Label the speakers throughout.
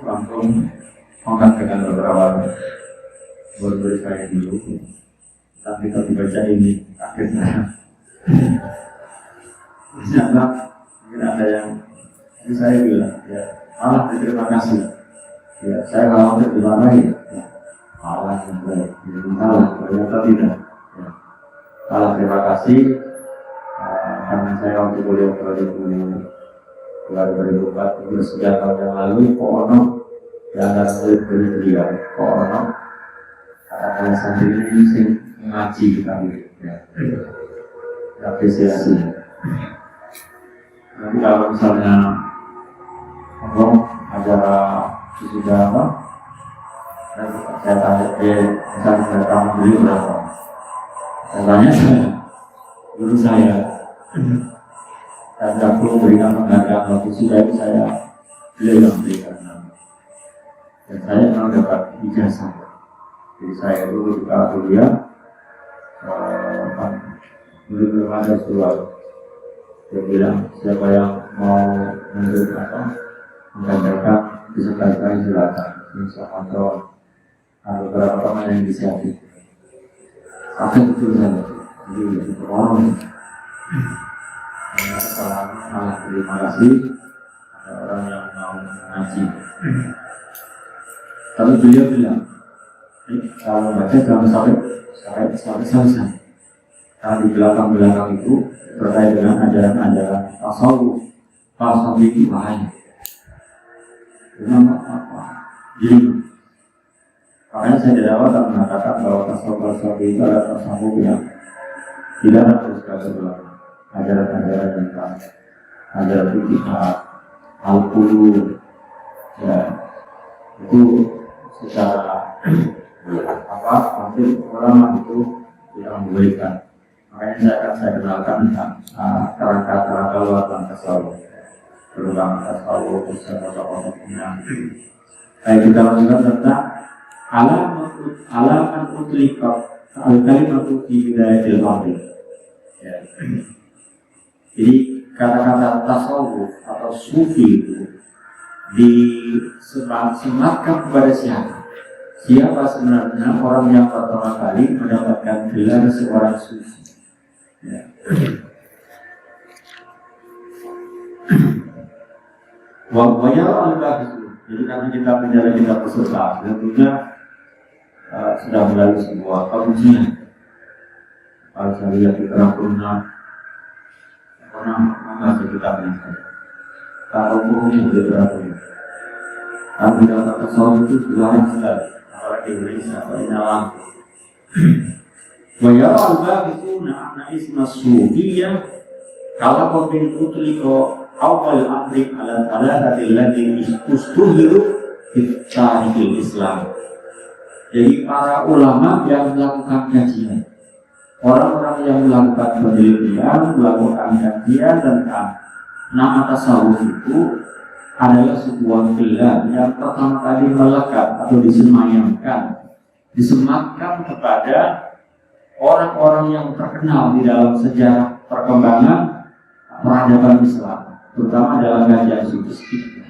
Speaker 1: langsung kontak dengan beberapa guru saya dulu. Tapi kalau dibaca ini akhirnya ternyata mungkin ada yang ini saya bilang ya malah terima kasih ya saya khawatir dimarahi ya malah sampai ternyata tidak ya. Malah terima kasih karena saya waktu kuliah 2004 itu sekian tahun yang lalu Kono yang ada murid-murid beliau Kono kata-kata sendiri ini ngaji kita ya apresiasi. Nanti kalau misalnya acara sudah apa saya tanya misalnya saya kamu beli berapa saya tanya saya guru saya dan tidak perlu berikan penghargaan waktu sudah itu saya beli yang berikan dan saya memang dapat ijazah. Jadi saya dulu juga kuliah belum ada surat dia bilang siapa yang mau menurut menggandakan disertasi silakan insya Allah ada beberapa teman yang disiapkan tapi itu saja jadi itu orang malah terima kasih ada orang yang mau ngaji tapi beliau bilang kalau baca jangan sampai selesai. Karena di belakang itu berkait dengan ajaran-ajaran tasawuf. Tasawuf itu bahaya. Kenapa? Jadi, makanya saya tidak dapat mengatakan bahwa tasawuf itu adalah tasawuf yang tidak harus ke belakang. Ajaran-ajaran tentang ajaran fikih, al-qulub, ya itu secara nanti ulama itu tidak memberikan. Makanya saya kenalkan tentang kerangka luar tentang tasawuf, terutama tasawuf bersama tokoh-tokohnya. Kita lanjutkan tentang alaman utliqat al-kalimat fi bidayatil amri. Jadi kata-kata tasawuf atau sufi itu disematkan kepada siapa? Siapa sebenarnya orang yang pertama kali mendapatkan gelar seorang sufi? Ya. Banyak al-bahis. Jadi karena kita bicara kita peserta, tentunya sudah melalui sebuah kajian. Kalau saya lihat di pernah mengasih kitabnya. Kalau umumnya sudah berapa? Kalau kita kata soal itu sudah sekali. Apalagi Indonesia, apalagi alam. Wajah Allah itu nak isma suhiyah kalau kau pintu teliko awal amri ala tadi lagi istuhiru di Islam. Jadi para ulama yang melakukan kajian, orang-orang yang melakukan penelitian, melakukan kajian tentang nama tasawuf itu adalah sebuah gelar yang pertama kali melekat atau disematkan kepada orang-orang yang terkenal di dalam sejarah perkembangan peradaban Islam, terutama dalam kajian sufi.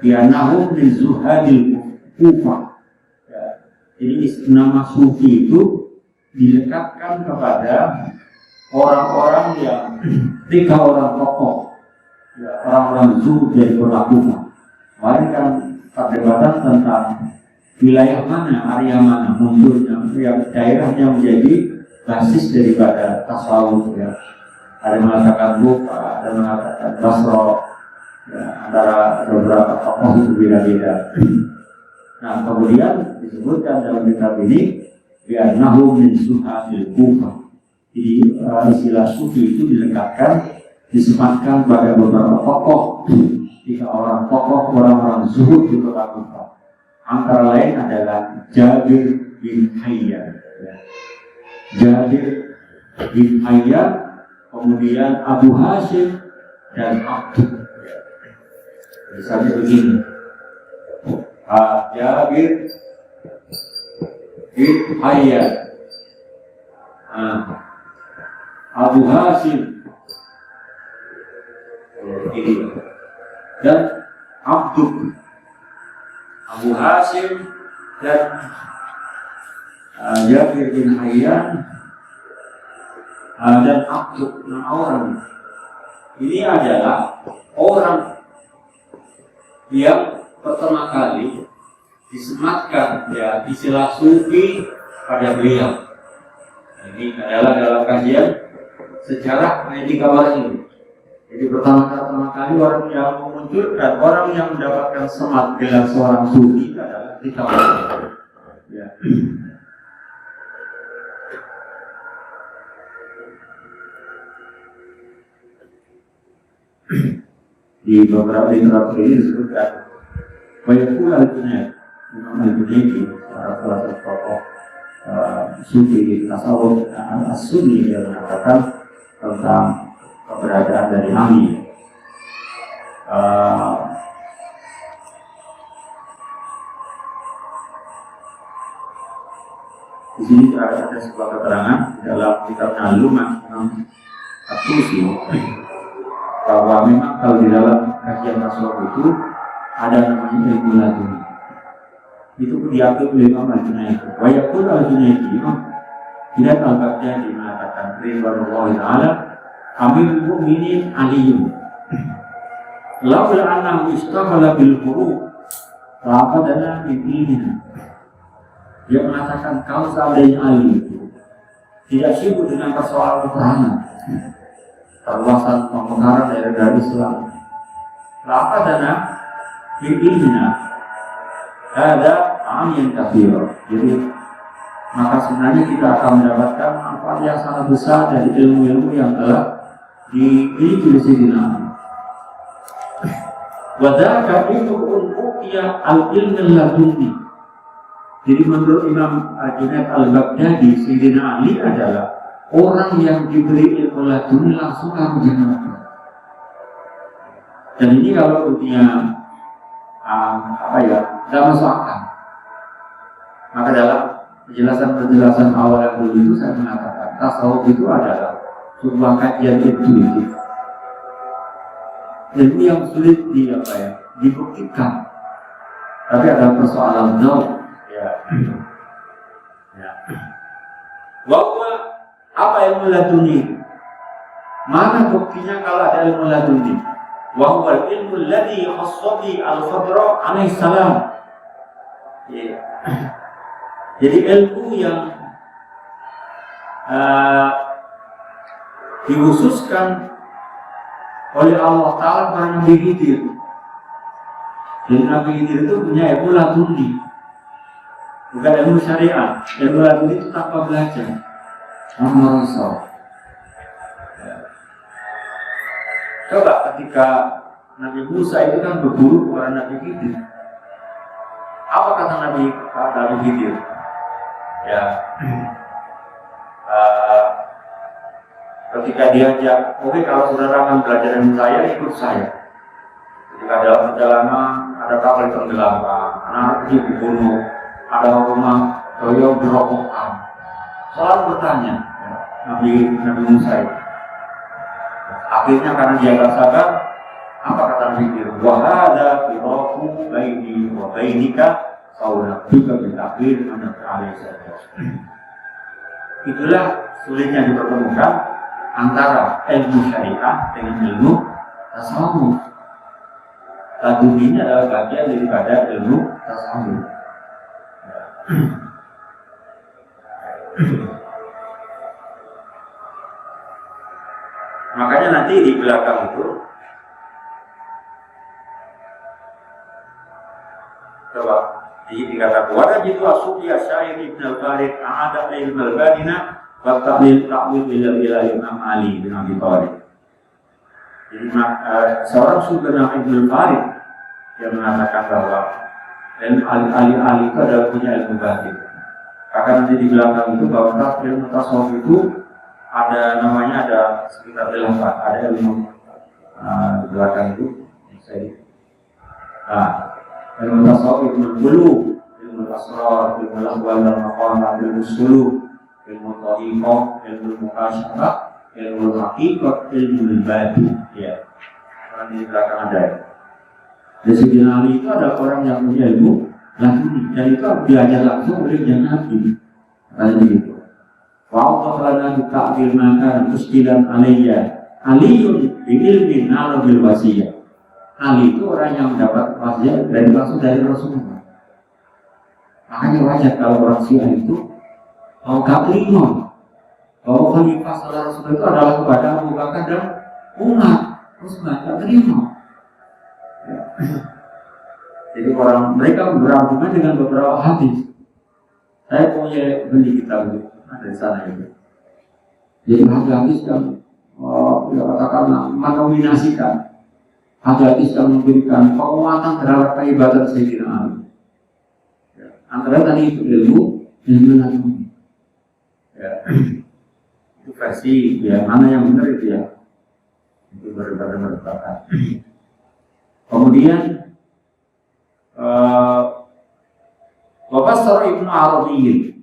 Speaker 1: Bianahu min zuhadil Kufah. Jadi nama sufi itu dilekatkan kepada orang-orang yang 3 orang tokoh, orang-orang zuhud dari kota Kufah. Mari kan perdebatan tentang wilayah mana, area mana munculnya, yang daerahnya menjadi basis daripada tasawuf. Ya. Ada yang mengatakan Kufah, ada yang mengatakan Basra, ya, antara beberapa tokoh itu beda-beda. Nah, kemudian disebutkan dalam kitab ini bi'annahu min zuhadil Kufah. Jadi istilah sufi itu dilekatkan, disematkan pada beberapa tokoh, 3 orang tokoh, orang-orang zuhud di kota Kufah. Antara lain adalah Jabir bin Hayyan, Jabir bin Hayyan, kemudian Abu Hashim dan Abdul. Misalnya begini, Jabir bin Hayyan, Abu Hashim, dan Abdul. Abu Hasim dan Jabir bin Hayyan dan Abdul bin orang. Ini adalah orang yang pertama kali disematkan ya istilah sufi pada beliau. Ini adalah dalam kajian sejarah etika ini. Jadi pertama kali orang yang memunculkan, orang yang mendapatkan semat gelar seorang sufi adalah kita. Ya. Di beberapa literatur ini disebutkan Bayakul al-Junaid, Imam al-Junaidi, salah satu tokoh sufi tasawuf as-Sunni, yang mengatakan tentang keberadaan dari Ali. Di sini ada sebuah keterangan dalam kitab Al-Lumah Imam At-Tusi bahwa memang kalau di dalam kajian tasawuf itu ada namanya ilmu laduni. Itu diakui oleh Imam Al-Junaidi. Wa yaqul Al-Junaidi, Bilal Al-Baghdadi mengatakan ridwanullah ta'ala Amirul Mu'minin Aliyun laula annahu istamala bil huruf laqadana bi'ilmin. Dia mengatakan kalau seandainya Ali itu tidak sibuk dengan persoalan peperangan, perluasan pemekaran daerah Islam, laqadana bi'ilmina ada amin kafir. Jadi maka sebenarnya kita akan mendapatkan manfaat yang sangat besar dari ilmu-ilmu yang telah dimiliki oleh Sayyidina Ali. Wadaka itu uqiya al-ilm laduni. Jadi menurut Imam Junaid al-Baghdadi, Sayyidina Ali adalah orang yang diberi ilmu laduni langsung kamu jangan. Dan ini kalau dunia tidak masuk akal. Maka dalam penjelasan awal yang dulu itu saya mengatakan tasawuf itu adalah sebuah kajian intuitif. Dan ini yang sulit dibuktikan. Tapi ada persoalan jauh. Bahwa apa ilmu laduni? Mana buktinya kalau ada ilmu laduni? Wahwal ilmu alladhi khassabi al-Khadra alaihi salam. Jadi ilmu yang dikhususkan oleh Allah Ta'ala kepada Nabi Khidir. Jadi Nabi Khidir itu punya ilmu laduni, bukan ilmu syariat. Ilmu laduni itu tanpa belajar. Coba ketika Nabi Musa itu kan berguru kepada Nabi Khidir. Apa kata Nabi Khidir? Ketika diajak, oke, kalau saudara akan belajar dengan saya, ikut saya. Ketika dalam perjalanan ada kapal tenggelamkan, anak kecil dibunuh, ada rumah toyo berokokan. Selalu bertanya Nabi Musa itu. Akhirnya karena dia gak sabar, apa kata Nabi Khidir? Wahada firaku baini wa bainika sauna juga bitakhir anak alaihissalam. Itulah sulitnya dipertemukan antara ilmu syariah dengan ilmu tasawuf. Laduni ini adalah bagian daripada ilmu tasawuf. Makanya nanti di belakang itu coba dikatakan wala jitu asufi asyair ibn al-Farid ada ilmu al-badina wa ta'wil ila Imam Ali bin Abi Thalib. Jadi seorang sufi bernama Ibn al-Farid yang mengatakan bahwa Ali itu adalah punya ilmu batin. Akan nanti di belakang itu bahwa ilmu tasawuf itu ada namanya, ada sekitar 8, ada ilmu di belakang itu. Ilmu tasawuf, ilmu bulu, ilmu asrar, ilmu lahwal dan maqamat, ilmu suluk, ilmu tariqah, ilmu mukasyafah, ilmu haqiqat, ilmu badi. Ya, orang di belakang ada. Jadi Sayyidina Ali itu ada orang yang punya ilmu Lagi dan itu belajar langsung oleh yang Nabi. Katanya begitu. Wa lana ta'dil maka muskilan alayya. Aliyun bi'ilmin ala bil wasiyah. Ali itu orang yang mendapat wasiat dari langsung dari Rasulullah. Makanya wajar kalau orang Syiah itu mau gak terima bahwa khalifah setelah Rasulullah itu adalah kepada Abu Bakar dan Umar. Terus gak terima. Ya. Jadi orang mereka berargumen dengan beberapa hadis. Saya punya beli kitab itu ada di sana itu. Jadi hadis yang katakanlah menominasikan hadis yang memberikan penguatan terhadap keibatan Sayyidina Ali. Ya. Antara tadi itu ilmu lagi. Ya. Itu versi ya mana yang benar itu ya. Itu berbeda. Kemudian Bapak Stor Ibnu Arabi.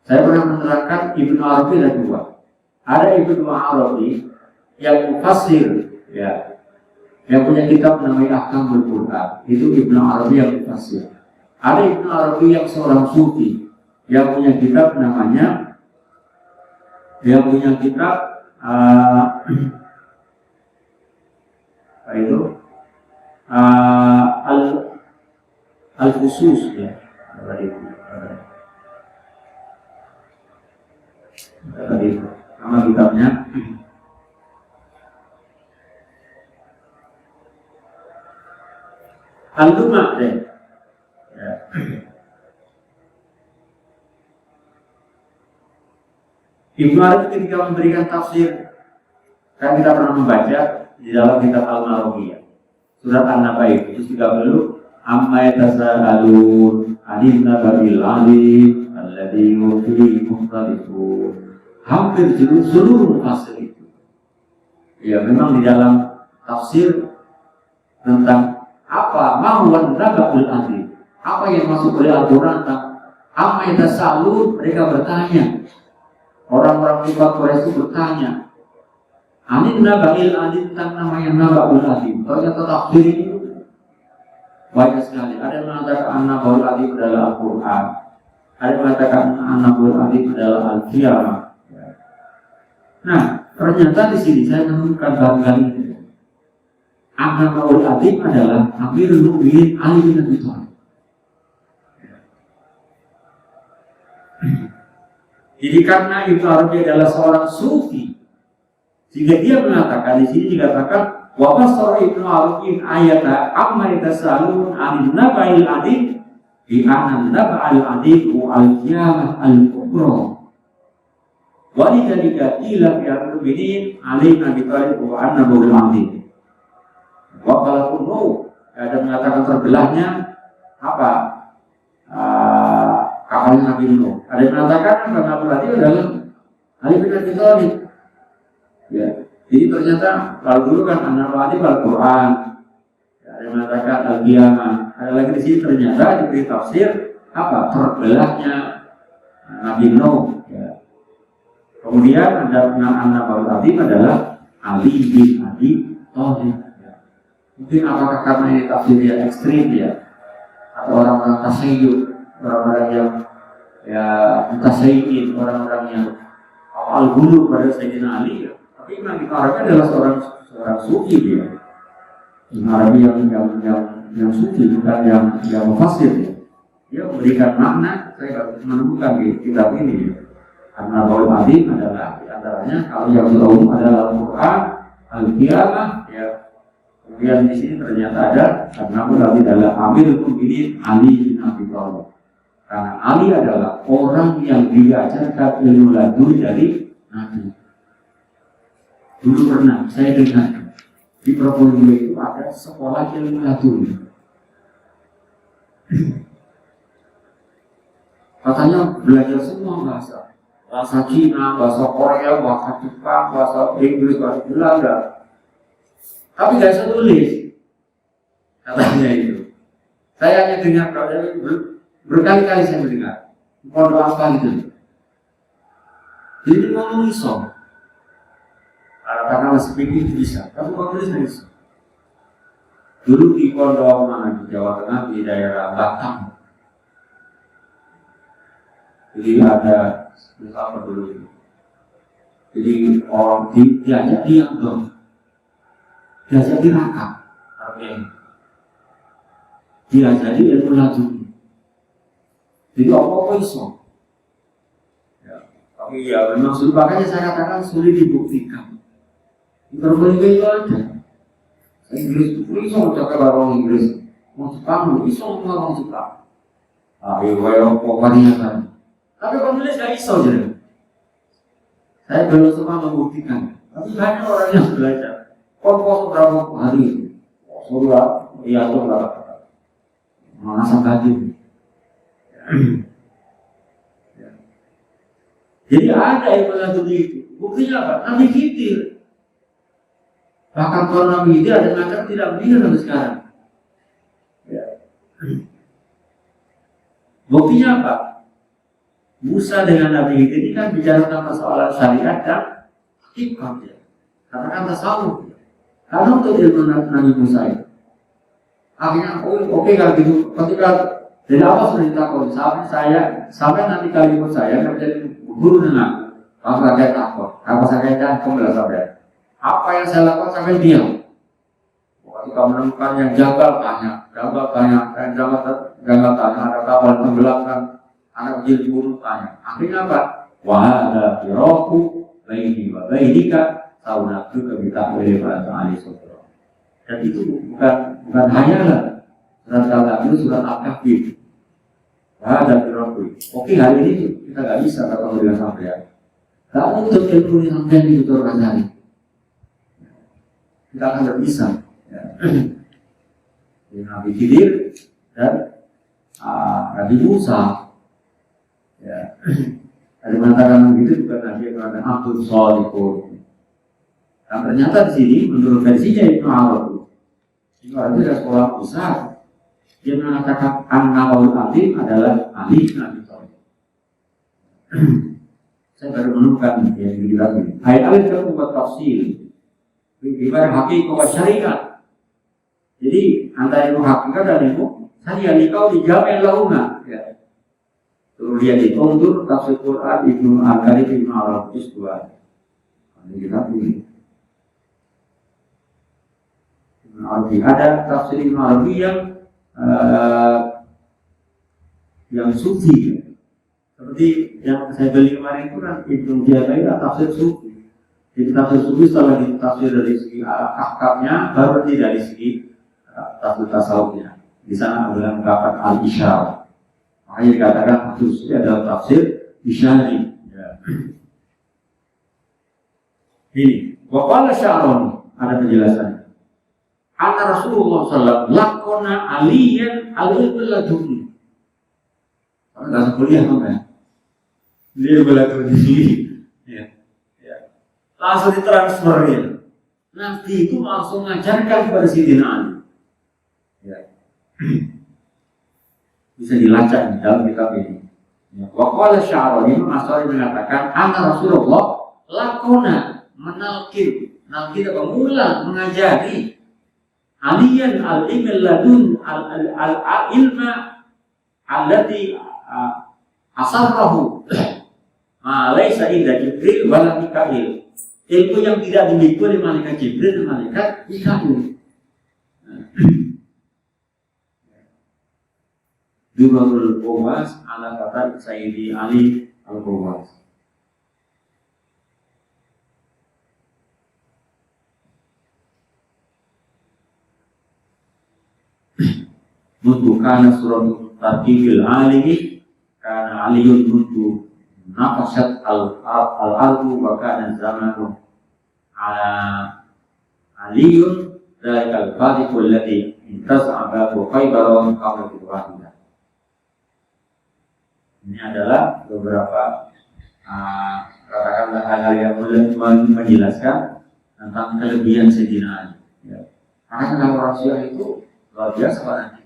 Speaker 1: Saya pernah menerangkan Ibnu Arabi ada dua. Ada Ibnu Arabi yang mufassir, ya, yang punya kitab namanya Ahkamul Quran. Itu Ibnu Arabi yang mufassir. Ada Ibnu Arabi yang seorang sufi yang punya kitab namanya, apa itu? Al-Khusus ya. Tadi nama kitabnya Al-Lumah deh. Ya. Ibnu Arabi ketika memberikan tafsir, kan kita pernah membaca di dalam kitab Al-Marwaiyah surat An-Naba itu 30 amma yatasaalun 'anil nabail 'azim alladzi hum fihi mukhtalifun. Hampir seluruh tafsir itu ya memang di dalam tafsir tentang apa mahwan nabaul 'azim, apa yang masuk oleh Al-Quran tentang amma yatasaalun. Mereka bertanya, orang-orang kafir Quraisy itu bertanya Anin nabail azim, tentang namanya nabaul azim. Ternyata tafsir ini banyak sekali. Ada yang mengatakan nabaul azim adalah Al-Quran. Ada yang mengatakan nabaul azim adalah Al-Qiyamah. Nah, ternyata di sini saya menemukan bagian ini. Nabaul azim adalah Amirul Mukminin Ali bin Abi Thalib. Jadi karena Ibnu Arabi adalah seorang sufi, sehingga dia mengatakan di sini dikatakan wa basara Ibnu Arabi ayata amma yatasalun 'anil nabail adzim bi anna nabail adzim al-qiyamah al-kubra. Wa lidzalika ila fi al-mubinin 'alaina bi talib wa anna nabail adzim. Wa qala kunu ada mengatakan terbelahnya apa? Kapalnya Nabi Nuh. Ada yang mengatakan bahwa berarti adalah Ali bin Abi Thalib. Ya, jadi ternyata kalau dulu kan An-Nabawi Al-Quran, ya, ada yang mengatakan Al-Qiyamah. Ada lagi di sini ternyata diberi tafsir apa terbelahnya Nabi Nuh. Ya. Kemudian ada An-Nabawi adalah Ali bin Abi Thalib. Ya. Mungkin apakah karena ini tafsirnya ekstrim ya, atau orang-orang tasayyuh, orang-orang yang ya mutasayyid, orang-orang yang al-ghulu pada Sayyidina Ali ya. Tapi Imam Ibnu Arabi adalah seorang sufi dia. Ibnu Arabi yang sufi, bukan yang mufassir ya. Dia memberikan makna, saya menemukan di kitab ini. Karena Al-Qaul Azim adalah di antaranya kalau yang umum adalah Al-Quran, Al-Qiyamah ya. Kemudian di sini ternyata ada karena Al-Qaul adalah Amirul Mukminin Ali bin Abi Thalib. Karena Ali adalah orang yang diajarkan ilmu laduni dari Nabi. Dulu pernah saya dengar di Probolinggo itu ada sekolah ilmu laduni. Katanya belajar semua bahasa Cina, bahasa Korea, bahasa Jepang, bahasa Inggris, bahasa Belanda. Tapi nggak bisa tulis. Katanya itu. Saya hanya dengar berkali-kali saya mendengar. Pondok apa gitu. Jadi ngomong iso. Karena masih pikir bisa, tapi kalau tulis bisa. Dulu di pondok mana di Jawa Tengah di daerah Batam. Jadi ada apa dulu itu. Jadi orang diajak diam dong, diajak dirakam, artinya diajari ilmu laduni. Jadi apa iso? Ya, tapi ya memang sulit, makanya saya katakan sulit dibuktikan. Berbagai ada. Inggris itu iso cakap orang Inggris, mau Jepang iso ngomong orang Jepang. Ayo pokoknya kan. Tapi penulis gak iso jadi. Saya belum sempat membuktikan. Tapi banyak orang yang belajar. Kok berapa hari? Surat, iya tuh berapa? Mana sampai jadi ada yang melalui itu. Buktinya apa? Nabi Khidir. Bahkan kalau Nabi Khidir ada yang tidak meninggal sampai sekarang. Ya. Buktinya apa? Musa dengan Nabi Khidir ini kan bicara tentang persoalan syariat dan hakikat ya. Katakan tasawuf. Karena untuk ilmu Nabi Musa itu. Akhirnya oke kalau gitu. Ketika dari awal sudah ditakut, sampai nanti kalimat saya menjadi guru dengan aku agak takut, apa saya jantung lah sampai. Apa yang saya lakukan sampai diam. Ketika menemukan yang janggal tanya, janggal tanya, ada kapal tenggelamkan, anak kecil dibunuh tanya. Akhirnya apa? Wah ada firoku, baini wa bainika, saunatu kebita oleh bahasa Alisotro. Dan itu bukan hanyalah surat al-Kahfi itu surat al-Kahfi. Ada firoku. Oke hari ini kita nggak bisa ketemu dengan sampean. Kalau untuk ilmu yang sampean itu terkasih, kita akan tidak bisa. Ya. Nabi Khidir dan Nabi Musa. Ya. Ada mengatakan begitu juga Nabi yang mengatakan Abdul Shalihun. Dan ternyata di sini menurut versinya Ibnu Arabi, itu ada sekolah besar. Dia mengatakan An-Nawawi Alim adalah ahli Nabi Shalih. Saya baru menemukan yang dijelaskan. Ayat alif itu buat tafsir. Ibarat hakikat wa syariat. Jadi antara ilmu hakikat dan ilmu syariat kau dijamin lahuna. Ya. Kemudian itu untuk tafsir Quran Ibnu Al-Qarib Ibnu Arabi dua. Ini kita pilih. Ibnu Arabi ada tafsir Ibnu Arabi yang sufi. Seperti yang saya beli kemarin itu kan Ibnu Jabai tafsir sufi. Jadi tafsir sufi setelah ditafsir dari segi ahkamnya baru nanti dari segi tafsir tasawufnya. Di sana adalah ungkapan al-isyarah. Makanya dikatakan tafsir sufi adalah tafsir isyari. Ya. Ini, waqala Sya'roni ada penjelasannya. Anna Rasulullah sallallahu lakona aliyan al-ilmul laduni. Enggak kuliah kan? Dia belajar di sini. Ya. Ya. Langsung ditransferin. Nanti itu langsung mengajarkan kepada Sayyidina Ali. Ya. Bisa dilacak di dalam kitab ini. Ya. Waqala Sya'roni Asari mengatakan anna Rasulullah lakona menalkin. Nalkin apa? Mengulang, mengajari aliyan al-ilmul ladun al-ilma allati asarrahu laisa inda Jibril wala Mikail. Ilmu yang tidak dimiliki oleh malaikat Jibril dan malaikat Mikail. Durrul Qawas ala kata Sayyidi Ali Al-Qawas. Muntukana surat tartibil alimi karena aliyun muntuk nafasat al-ardu wa kana zamanu aliyun dari al-fatiqul ladhi intas'aba wa khaybaron qabla al-wahidah. Ini adalah beberapa katakanlah hal-hal yang menjelaskan tentang kelebihan Sayyidina Ali. Ya. Karena kalau rahasia itu luar biasa Pak.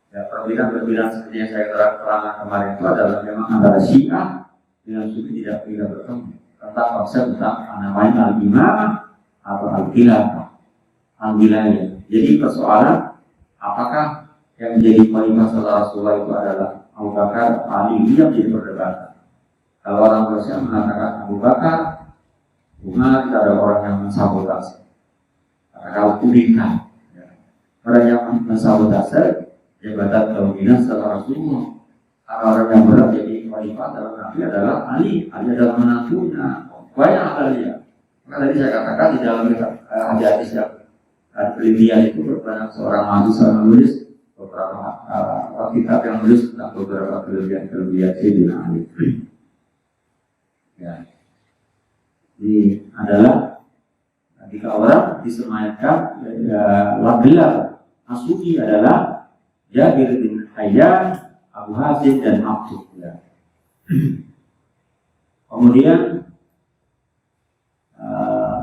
Speaker 1: Ya, perbedaan seperti yang saya terangkan kemarin itu adalah memang antara Syiah dengan Sufi tidak bertemu tentang konsep tentang namanya al-imamah atau al-khilafah, al-wilayah. Jadi persoalan apakah yang menjadi khalifah setelah Rasulullah itu adalah Abu Bakar, Ali, ini yang menjadi perdebatan. Kalau orang Persia mengatakan Abu Bakar, Umar, ada orang yang mensabotase. Kalau kudeta, orang yang mensabotase jabatan kepemimpinan setelah Rasulullah. Orang yang berat jadi khalifah dalam Nabi adalah Ali. Ali adalah menantunya. Banyak akalnya. Maka tadi saya katakan di dalam hadis yang penelitian itu banyak seorang mahasiswa menulis beberapa kitab yang menulis tentang beberapa kelebihan Sayyidina Ali. Ya. Ini adalah ketika orang disemayatkan gelar Asufi adalah Jabir bin Hayyan, Abu Hazim dan Abdul. Ya. Kemudian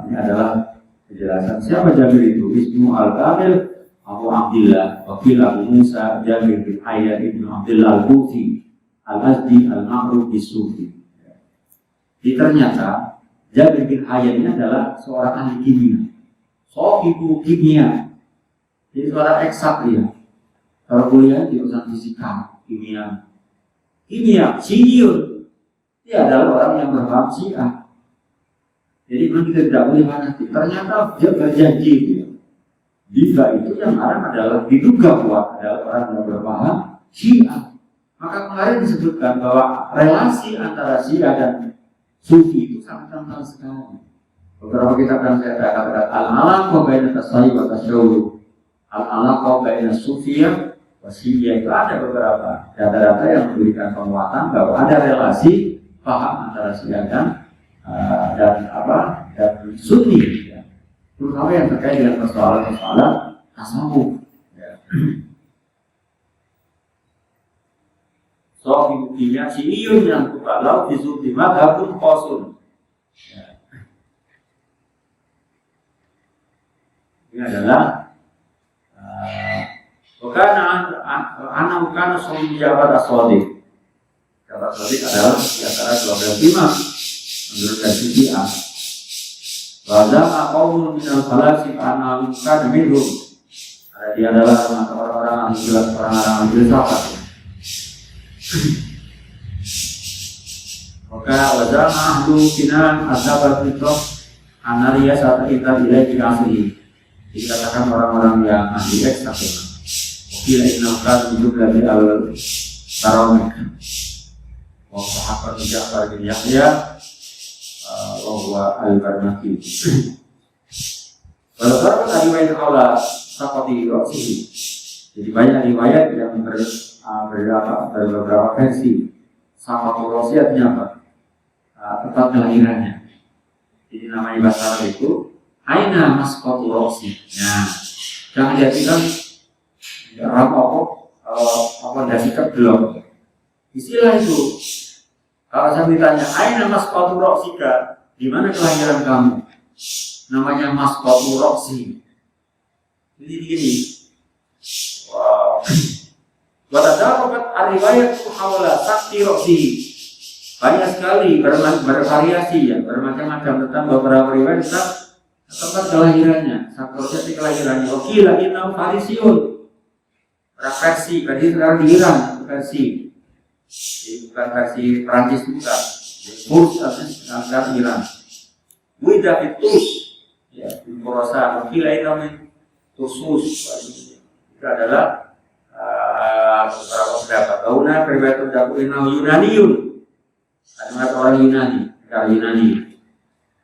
Speaker 1: ini adalah penjelasan siapa Jabir itu. Ismu Al-Kamil Abu Abdillah, Wakil Abu Musa, Jabir bin Hayyan ibnu Abdillah Al-Kufi, Al-Azdi, Al-Ma'ruf Bisufi. Jadi ternyata Jabir bin Hayyan ini adalah seorang ahli kimia, sohibu kimia, jadi seorang eksak dia. Kalau kuliah di urusan fisika, kimia, sinyur, dia adalah orang yang berpaham Syiah. Jadi memang kita tidak boleh fanatik. Ternyata dia berjanji dia. Jika itu yang haram adalah diduga kuat adalah orang yang berpaham Syiah. Maka kemarin disebutkan bahwa relasi antara Syiah dan Sufi itu sangat kental sekali. Beberapa kitab yang saya katakan al-alaqah baina tasawuf wa tasyawuf, al-alaqah baina sufiyah wa syiah, itu ada beberapa data-data yang memberikan penguatan bahwa ada relasi paham antara Syiah dan Sunni, ya. Terutama yang terkait dengan persoalan-persoalan tasawuf. Ya. So buktinya Syi'iyun yang kubalau disuruh madhabun khosun. Ya. Ini adalah bukan anak suami jabat as-sadiq. Jabat as-sadiq adalah di antara 12 imam menurut versi Syiah. Wazama qaulun minal falasifa anna mungkan minhum. Dia adalah orang-orang ahli filsafat. Maka wazama ahlu kinan azabat fitrah analia saat kita bila dikasih. Dikatakan orang-orang yang ahli eksak. Kila inalkan hidup dari al-tarawih. Wa sahabat Ja'far bin Yahya bahwa al-Barnaki. Kalau terdapat riwayat Allah seperti itu, jadi banyak riwayat yang beberapa versi. Sama wasiatnya apa? Tempat kelahirannya. Jadi namanya bahasa Arab itu Aina masqatu rosi. Nah, jangan jadikan apa dasar belum. Istilah itu. Kalau saya ditanya, Aina masqatu roksika, di mana kelahiran kamu? Namanya masqatu roksi. Jadi begini. Wow. Wadadarokat ar-riwayat hawala sakti roksi. Banyak sekali bervariasi ya, bermacam-macam tentang beberapa riwayat tentang tempat kelahirannya, sakti kelahirannya. Oke, lagi nama Farisiun. Versi, tadi sekarang di Iran versi. Jadi bukan versi Prancis bukan. Furs asal Iran. Wida fitus, ya, Borosa, Mukilai namanya Tusus. Itu adalah beberapa pendapat. Tauna periwayat terdapat Yunaniun. Ada orang Yunani, negara Yunani.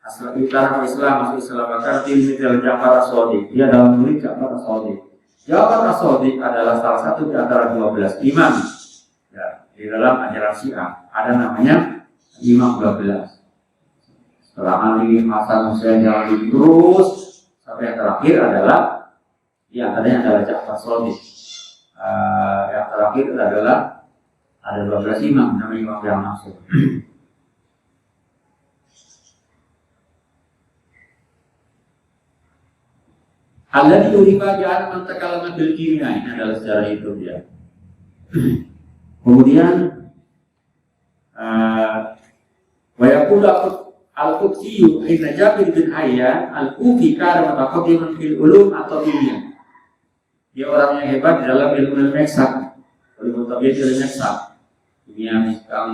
Speaker 1: Asal utara Islam, masuk Islam. Maka tim Ja'far as-Sadiq. Dia dalam murid Ja'far as-Sadiq. Ja'far as-Sadiq adalah salah satu di antara 12 imam. Ya, di dalam ajaran Syiah ada namanya Imam 12. Setelah Ali, Hasan, Husain jalan terus sampai yang terakhir adalah antaranya adalah Ja'far as-Sadiq. Yang terakhir adalah ada 12 imam namanya Imam yang masuk. Alladhi urifa ja'ala man takallama bil kimia, ini adalah secara itu ya. Kemudian wa yaqulu al-Qudsi hina Jabir bin Hayyan al-Kufi kana mutaqaddiman fil ulum atau kimia. Dia orang yang hebat di dalam ilmu eksak, ilmu tabiat, ilmu eksak, dunia fisikal,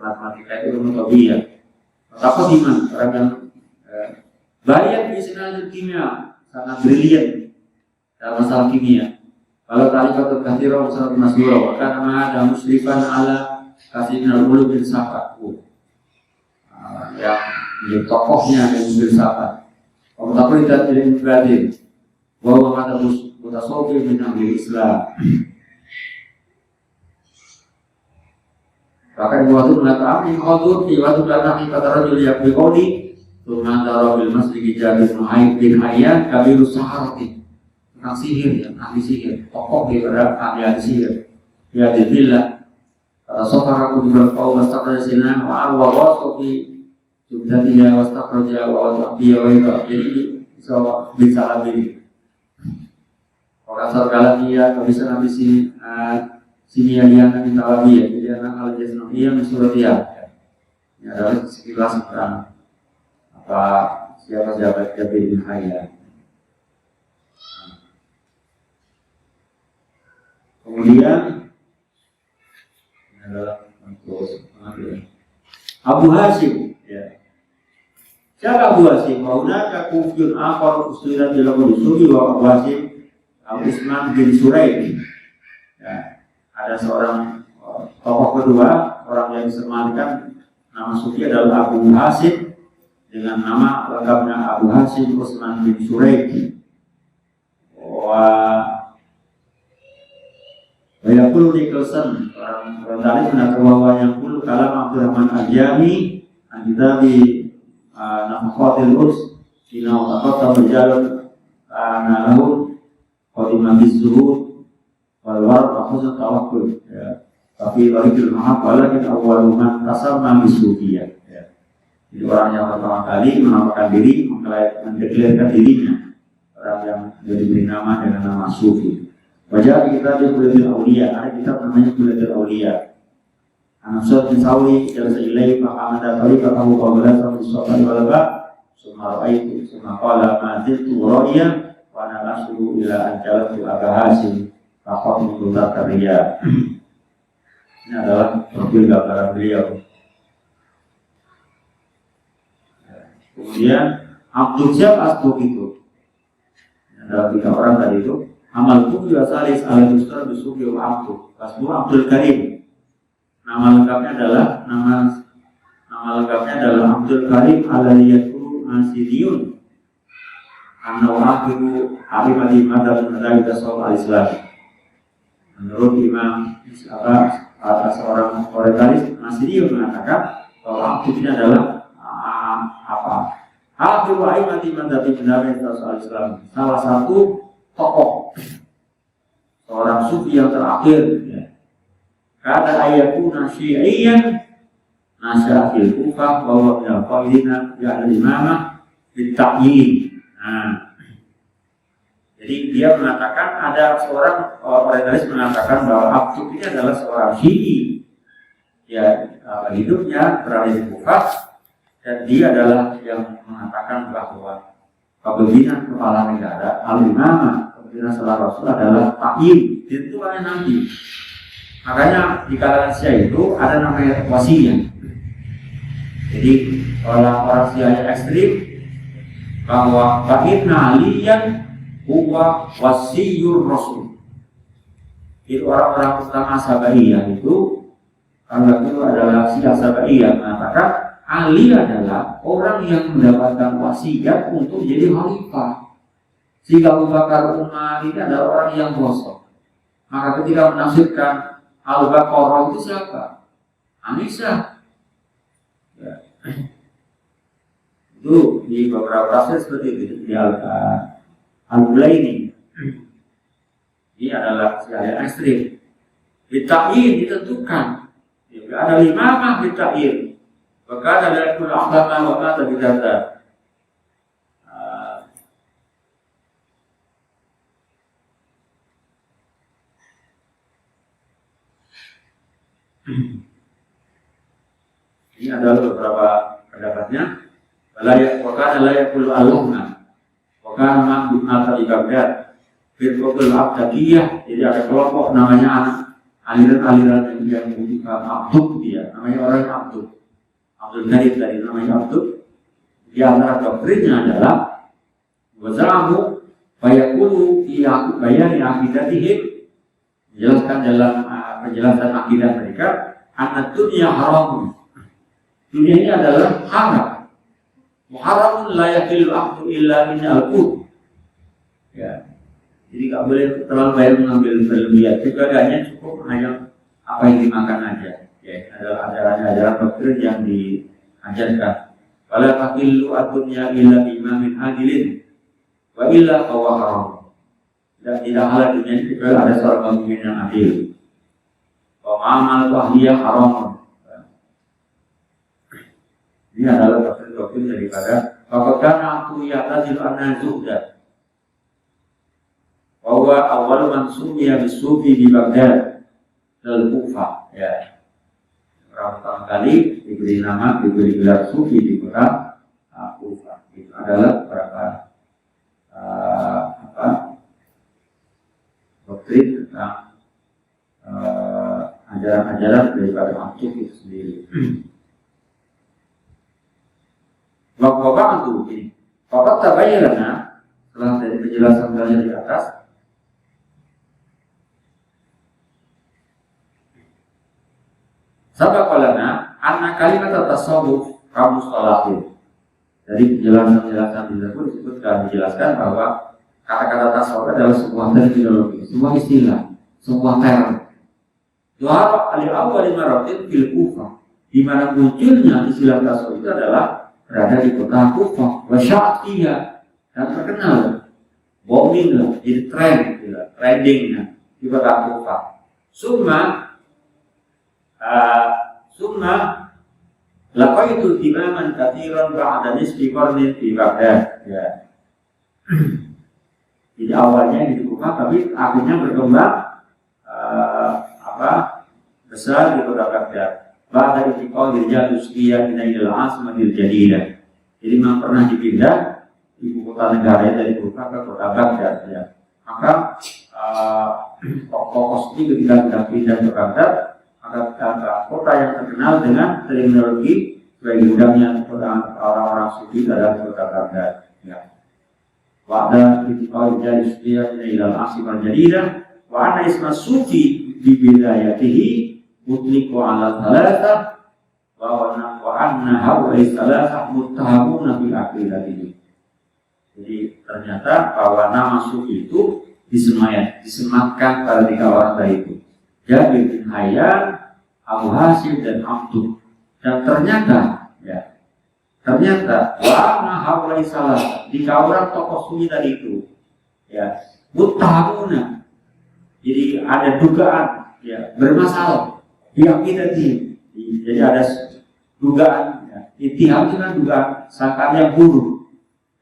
Speaker 1: matematika itu ilmu tabiat. Apa gimana orang yang banyak di sana kimia sangat brilian dalam masalah kimia. Kalau tarikatul kathira sangat masyhur, maka nama ada musyrifan ala kasihna ulul bin sahabat. Yang menjadi tokohnya yang filsafat. Kalau tak boleh tidak jadi mubadil. Bahwa kata mutasawwif min ahli Islam. Bahkan waktu mengatakan khadur di waktu datang kata rajul yang biqauli tumantara bil masjid Jabir bin bin Hayyan kabiru saharati. Tentang sihir, yang ahli sihir, tokoh daripada ahli sihir. Ya dillah. Kata sofar aku diberkau wastakra sinan wa wasofi sudah tidak wastakroja wa biya wa itu. Jadi bisa lebih. Orang sarkalah dia kalau bisa nabi sini yang minta lagi ya. Jadi anak al-jasnah dia mensurat dia. Ini adalah sekilas tentang apa siapa Jabir bin Hayyan. Kemudian adalah Abu Hasyim. Ya. Siapa Abu Hasyim? Maunaka kufyun akhar usulan dalam usuli wa Abu Hasyim Al-Usman bin Suraid. Ya. Ada seorang tokoh kedua, orang yang disematkan nama sufi adalah Abu Hasyim dengan nama lengkapnya Abu Hasyim Usman bin Suraid. Bayakul Nicholson orang tadi mengatakan bahwa yang puluh kalam Abdurrahman Al-Jami Anjitabi Nafaqatil Urs Dina Waqata Berjalun Nalahu Qadimah Zuhud Walwar Mahfuzat Tawakul. Tapi Warikil Mahab Walakin Awaluman Tasamma Bisufiyah. Jadi orang yang pertama kali menamakan diri mendeklarasikan dirinya, orang yang diberi nama dengan nama Sufi. Wajah kita di Kulitul Aulia, ada kitab namanya Kulitul Aulia. Anak Surat bin Sawi, Jalasa Ilai, Pak Ahmad Atali, Pak Abu Qabalah, Sampai Sopan Walaba, Sumar Aitu, Sumar Qala, Ma'atiltu Roya, Wana Nasru ila Anjalatu Aga Hasim, Pak Menggutar Karya. Ini adalah profil gambaran beliau. Kemudian Abdul Syab Asbuk itu, ada 3 orang tadi itu. Amal Kufi Wasalis Al-Mustar Bisufi wa Abdul Kasbu Abdul Karim. Nama lengkapnya adalah Abdul Karim Al-Yatu Asidiyun Anau Akhiru Arimadi Madal Madal Tasawuf Al-Islam. Menurut Imam seorang orientalis Asidiyun mengatakan bahwa Abdul ini adalah Akhiru Arimadi Madal Tasawuf Al-Islam. Salah satu tokoh seorang sufi yang terakhir ya. Kata ayatuna syi'iyan nasya'il kufah bahwa minal qailina ya'al imamah bitta'yin. Jadi dia mengatakan ada seorang orientalis mengatakan bahwa Abdul ini adalah seorang syi'i ya, hidupnya berada di Kufah dan dia adalah yang mengatakan bahwa kepemimpinan kepala negara al-imamah, kepemimpinan setelah Rasul adalah ta'yin, ditentukannya nanti. Makanya di kalangan Syiah itu ada namanya wasiyah. Jadi orang-orang Syiah yang ekstrim bahwa ba'idna aliyan huwa wasiyur Rasul. Itu orang-orang pertama Sabaiyah itu, karena itu adalah Syiah Sabaiyah mengatakan Ali adalah orang yang mendapatkan wasiat untuk jadi khalifah. Sehingga Abu Bakar Umar ini adalah orang yang bosok. Maka ketika menafsirkan Al-Baqarah itu siapa? Aisyah. Ya. Itu di beberapa tafsir seperti itu di Al-Bulaini. Ini adalah yang ekstrim. Bita'in ditentukan. Ya, ada 5 bita'in. Maka ada kullu agama wa mata bidata. Ini adalah beberapa pendapatnya. Layak wakana layak kullu alumna. Wakana ma'bud mata di Baghdad. Firqatul Abdiyah, jadi ada kelompok namanya anak aliran-aliran yang abdul dia, namanya orang abdul. Abdul Gharib dari namanya abdul. Di antara doktrinnya adalah wazamu bayakulu iya bayani akidatihim, menjelaskan dalam penjelasan akidah mereka, anak dunia haram. Dunia ini adalah haram. Muharramun la yakilul abdu illa min al-qud. Ya. Jadi nggak boleh terlalu banyak mengambil berlebihan. Ibadahnya cukup hanya apa yang dimakan aja. Ya, adalah ajaran-ajaran doktrin yang diajarkan. Wala taqillu ad-dunya illa imamin adilin wa illa huwa haram. Dan tidak halal dunia ini kecuali ada seorang pemimpin yang adil. Wa ma'amal ahliyah haram. Ini adalah doktrin daripada fakana tu yatazil an-nazuhda. Bahwa awal mansumnya bisufi di Baghdad dan Kufah, ya. Pertama kali diberi nama, diberi gelar sufi di kota Kufah. Itu adalah beberapa doktrin tentang ajaran-ajaran daripada Abdul itu sendiri. Waktu itu ini, Bapak tabayyana setelah dari penjelasan kalian di atas. Sabakalana anak kalimat tasawuf kamus talatin. Dari penjelasan-penjelasan tersebut dijelaskan bahwa kata-kata tasawuf adalah sebuah terminologi, sebuah istilah, sebuah term. Doa al-awwal maratin fil Kufah, di mana munculnya istilah tasawuf itu adalah berada di kota Kufah, wasya'atiyah, dan terkenal, booming lah, jadi trending di kota Kufah. Summa laqaitu imaman katsiran ba'da nisfi qarnin fi Baghdad. Ya. Jadi awalnya di Kufah, tapi akhirnya berkembang besar di kota Baghdad. Ba'da intiqal rijal Turkiya ila al-'asimatil jadidah. Jadi memang pernah dipindah ibu kota negara dari Kufah ke kota Baghdad. Ya. Maka tokoh ini ketika pindah ke Baghdad, maka kota yang terkenal dengan terminologi sebagai gudangnya orang-orang sufi adalah kota Baghdad. Ya. Wa'ada intiqal rijal Turkiya ila al-'asimatil jadidah wa anna isma sufi bi bidayatihi mutliqu ala thalatha wa anna haula thalatha muttahamuna bil aqidati. Jadi ternyata bahwa nama sufi itu disematkan pada tiga orang tadi itu, Jabir bin Hayyan, Abu Hasim dan Abdul. Dan ternyata wa anna haula thalatha, tiga orang tokoh sufi tadi itu, ya, muttahamuna. Jadi ada dugaan, ya, bermasalah. Jadi ada dugaan, ya. Ittiham itu kan dugaan sangkaan yang buruk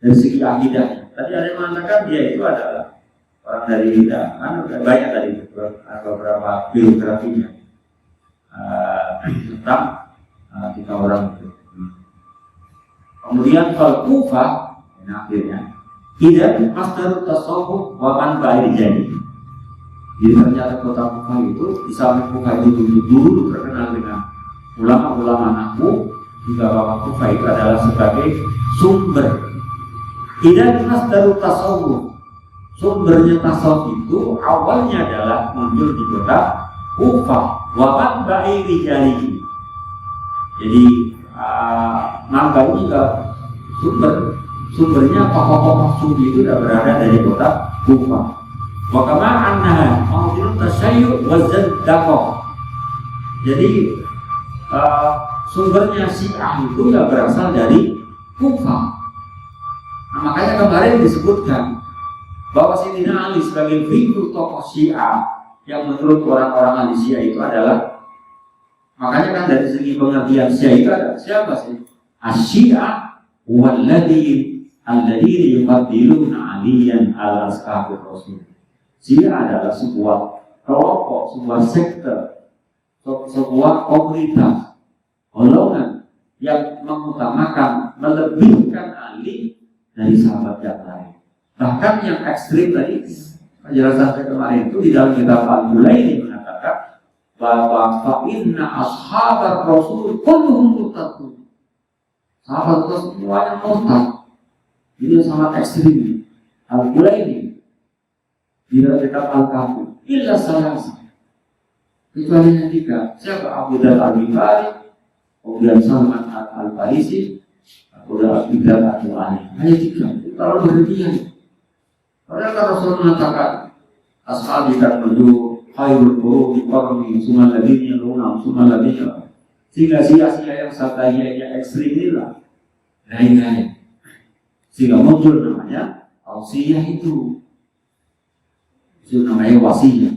Speaker 1: dari segi akidahnya. Tadi ada yang mengatakan dia itu adalah orang dari banyak tadi beberapa biografinya tentang tiga orang itu. Kemudian kalau Kufah, akhirnya tidak masdarut tasawuf wa man ba'id jadi. Jadi ternyata kota Kufah itu, di samping Kufah itu dulu terkenal dengan ulama-ulama nahwu, juga bahwa Kufah itu adalah sebagai sumber. Tidak masdarut tasawuf. Sumbernya tasawuf itu awalnya adalah muncul di kota Kufah. Wa man ba'id jadi. Jadi namanya juga sumbernya tokoh-tokoh sufi itu sudah berada dari kota Kufah. Wa kama annaha mawdhun tasayyu wa zaddaqah. Jadi sumbernya Syiah itu ya berasal dari Kufah. Nah, makanya kemarin disebutkan bahwa Sayyidina Ali sebagai figur tokoh Syiah yang menurut orang-orang ahli Syiah itu adalah, makanya kan dari segi pengertian Syiah itu ada siapa sih? Asy-Syiah walladzi alladzi yufaddiluna 'aliyan al-ashabir rasul. Syiah adalah sebuah kelompok, sebuah sekte, sebuah komunitas, golongan yang mengutamakan, melebihkan Ali dari sahabat yang lain. Bahkan yang ekstrim tadi Penjelasan saya kemarin itu di dalam kitab Al-Mulaini mengatakan bahwa fa inna ashabar rasul kulluhum murtadun. Sahabat Rasul semuanya murtad. Ini sangat ekstrim. Al-Mulaini di dalam kitab Al-Kahfi illa salasa, kecuali yang tiga. Siapa? Abu Dhar Al-Ghifari, kemudian Salman Al-Farisi, kemudian Abu Dhar Al-Ali. Hanya tiga. Kalau berlebihan. Padahal kan Rasul mengatakan ashabi kan menuju khairul quruni qarni summa alladziina yalunhum summa alladziina, sehingga sia-sia yang satayanya ekstrim inilah lain-lain, sehingga muncul namanya tausiyah itu namanya wasiyah.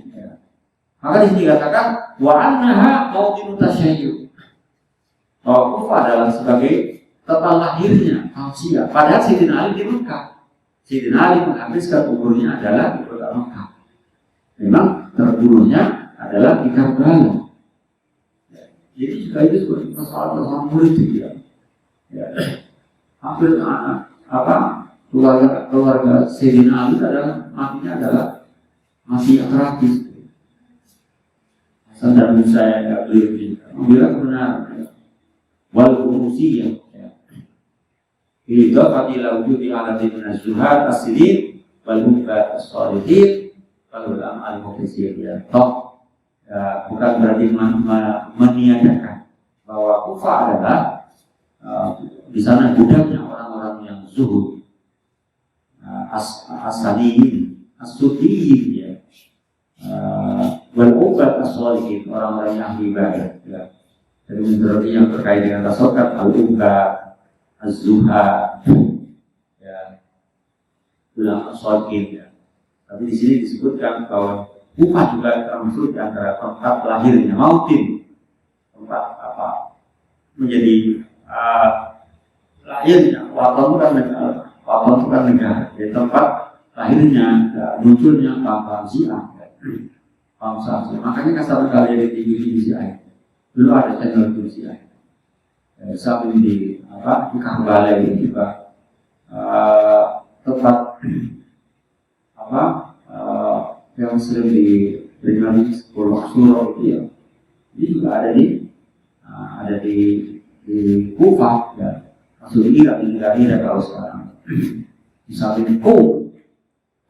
Speaker 1: Maka di sini dikatakan wa annaha mawdinu tasyayyu, bahwa Kufah adalah sebagai tempat lahirnya tausiyah. Padahal Sayyidina Ali di Mekah. Sayyidina Ali menghabiskan umurnya adalah di kota Mekah. Memang terbunuhnya adalah di Karbala. Jadi juga itu sebagai persoalan politik ya. Hampir keluarga Sayyidina Ali adalah matinya adalah masih tragis. Hasan dan Musa yang beliau bilang benar. Wal urusiyah. Ida fadilah wujudi alati minaz-zuhad as-sidin wal mubad as-salihin wal ulama al-muqtasir ya. Toh bukan berarti meniadakan bahwa Kufah adalah di sana budaknya orang-orang yang zuhud, as-sadiin, as-sudiyin ya. Wal mubad as-salihin, orang-orang yang ahli ibadah ya. Jadi menurut yang terkait dengan tasawuf al-ubad Az-Zuha ya, ulama sholihin ya. Tapi di sini disebutkan bahwa Kufah juga termasuk di antara tempat lahirnya mautin, tempat menjadi lahirnya waton bukan negara, jadi tempat lahirnya munculnya paham Syiah, paham Syiah. Makanya kasar kali di TV Syiah dulu ada channel TV Syiah. Saat ini di Karbala ini juga tempat yang sering diberikan 10 surah itu ya. Ini juga ada di Kufah ya. Masuk Irak, di Irak kalau sekarang. Misalnya Qum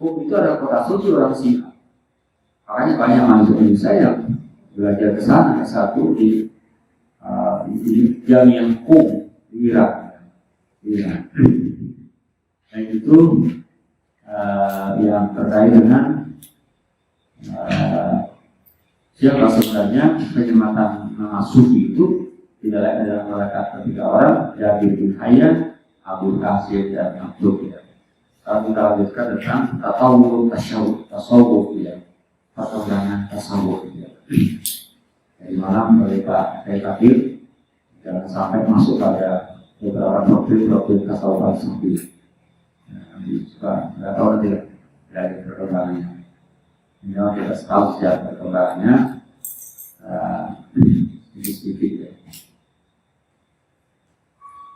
Speaker 1: itu ada kota suci orang Syiah. Makanya banyak mahasiswa Indonesia yang belajar ke sana S1 di Jamiah Qum di Irak. Nah itu yang terkait dengan siapa sebenarnya penyematan nama sufi itu tidak lain adalah mereka ketiga orang, Jabir bin Hayyan, Abu Qasim dan Abdul ya. Kalau kita lanjutkan tentang tasawuf ya, perkembangan tasawuf ya. Dari malam oleh Pak Kabir, jangan sampai masuk pada beberapa profil tasawuf sufi. Nanti suka nggak tahu nanti dari perkembangannya. Ini kita tahu sejak perkembangannya sedikit ya.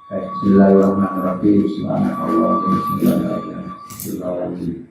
Speaker 1: Baik, bismillahirrahmanirrahim. Subhanallah wa bihamdihi.